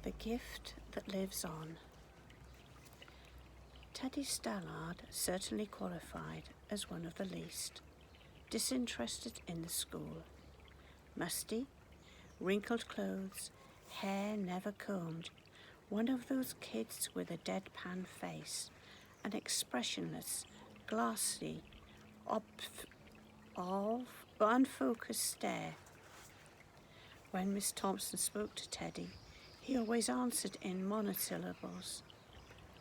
The gift that lives on. Teddy Stallard certainly qualified as one of the least, disinterested in the school. Musty, wrinkled clothes, hair never combed, one of those kids with a deadpan face, an expressionless, glassy, unfocused stare. When Miss Thompson spoke to Teddy, he always answered in monosyllables,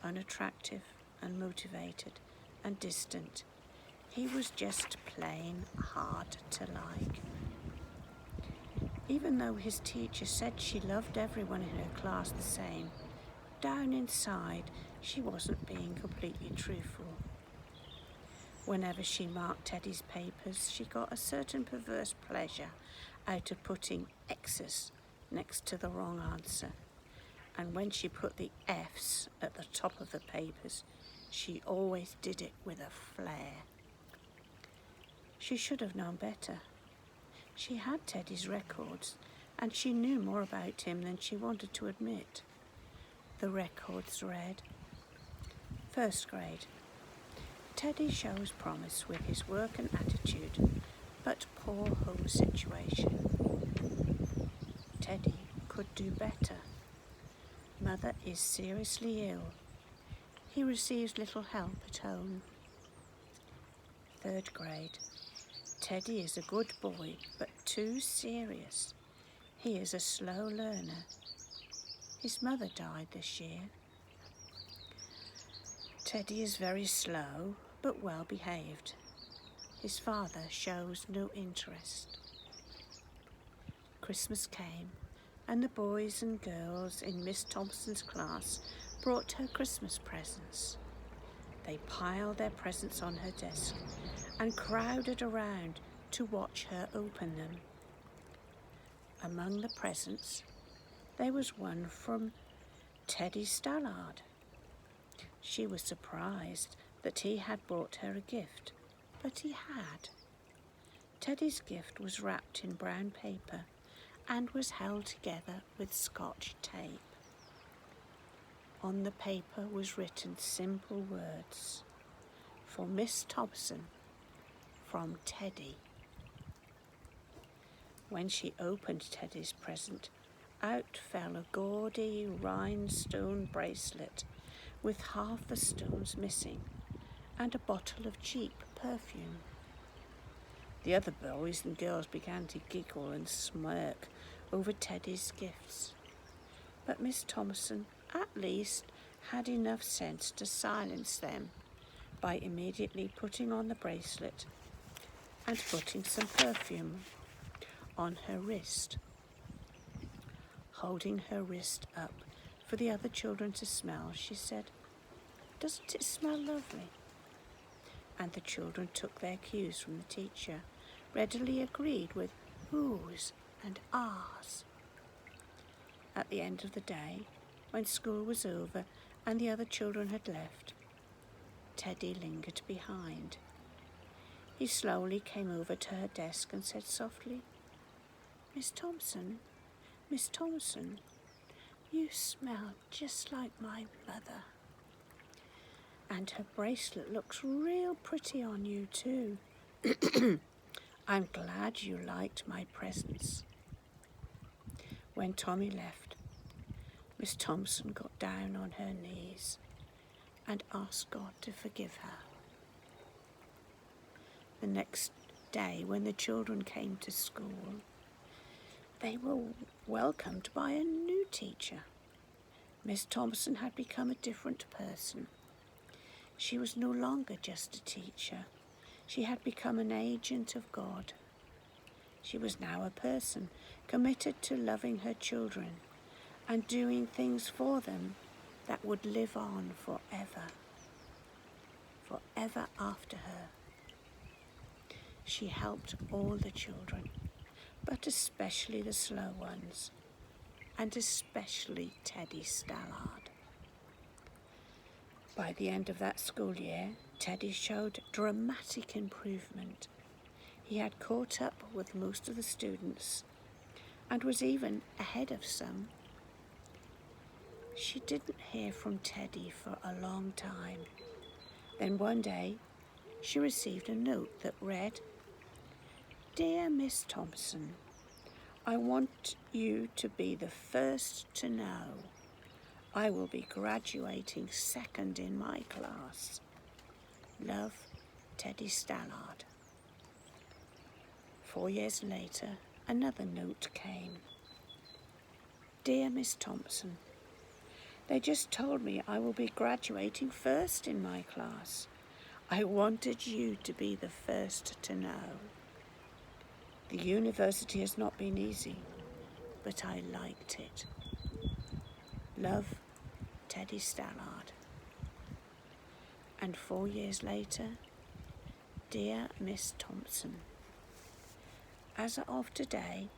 unattractive, unmotivated, and distant. He was just plain hard to like. Even though his teacher said she loved everyone in her class the same, down inside she wasn't being completely truthful. Whenever she marked Teddy's papers, she got a certain perverse pleasure out of putting X's next to the wrong answer. And when she put the F's at the top of the papers, she always did it with a flair. She should have known better. She had Teddy's records, and she knew more about him than she wanted to admit. The records read, First grade. Teddy shows promise with his work and attitude, but poor home situation. Teddy could do better. Mother is seriously ill. He receives little help at home. Third grade. Teddy is a good boy, but too serious. He is a slow learner. His mother died this year. Teddy is very slow, but well behaved. His father shows no interest. Christmas came, and the boys and girls in Miss Thompson's class brought her Christmas presents. They piled their presents on her desk and crowded around to watch her open them. Among the presents, there was one from Teddy Stallard. She was surprised that he had brought her a gift, but he had. Teddy's gift was wrapped in brown paper and was held together with Scotch tape. On the paper was written simple words, for Miss Thompson, from Teddy. When she opened Teddy's present, out fell a gaudy rhinestone bracelet with half the stones missing and a bottle of cheap perfume. The other boys and girls began to giggle and smirk over Teddy's gifts, but Miss Thompson at least had enough sense to silence them by immediately putting on the bracelet and putting some perfume on her wrist. Holding her wrist up for the other children to smell, she said, "Doesn't it smell lovely?" And the children took their cues from the teacher, readily agreed with oohs and ahs. At the end of the day, when school was over and the other children had left, Teddy lingered behind. He slowly came over to her desk and said softly, Miss Thompson, you smell just like my mother. And her bracelet looks real pretty on you too. I'm glad you liked my presents." When Tommy left, Miss Thompson got down on her knees and asked God to forgive her. The next day, when the children came to school, they were welcomed by a new teacher. Miss Thompson had become a different person. She was no longer just a teacher. She had become an agent of God. She was now a person committed to loving her children and doing things for them that would live on forever after her. She helped all the children, but especially the slow ones, and especially Teddy Stallard. By the end of that school year, Teddy showed dramatic improvement. He had caught up with most of the students and was even ahead of some. She didn't hear from Teddy for a long time. Then one day, she received a note that read, "Dear Miss Thompson, I want you to be the first to know. I will be graduating second in my class. Love, Teddy Stallard." 4 years later, another note came. "Dear Miss Thompson, they just told me I will be graduating first in my class. I wanted you to be the first to know. The university has not been easy, but I liked it. Love, Teddy Stallard." And 4 years later, "Dear Miss Thompson, as of today,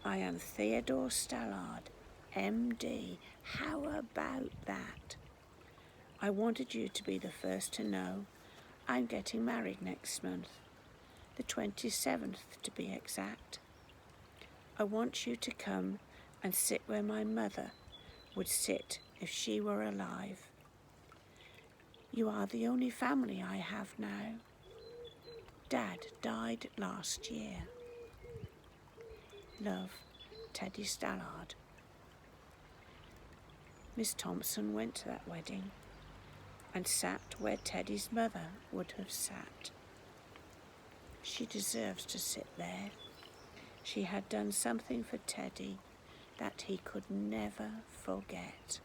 I am Theodore Stallard, MD. How about that? I wanted you to be the first to know I'm getting married next month, the 27th to be exact. I want you to come and sit where my mother would sit if she were alive. You are the only family I have now. Dad died last year. Love, Teddy Stallard." Miss Thompson went to that wedding and sat where Teddy's mother would have sat. She deserves to sit there. She had done something for Teddy that he could never forget.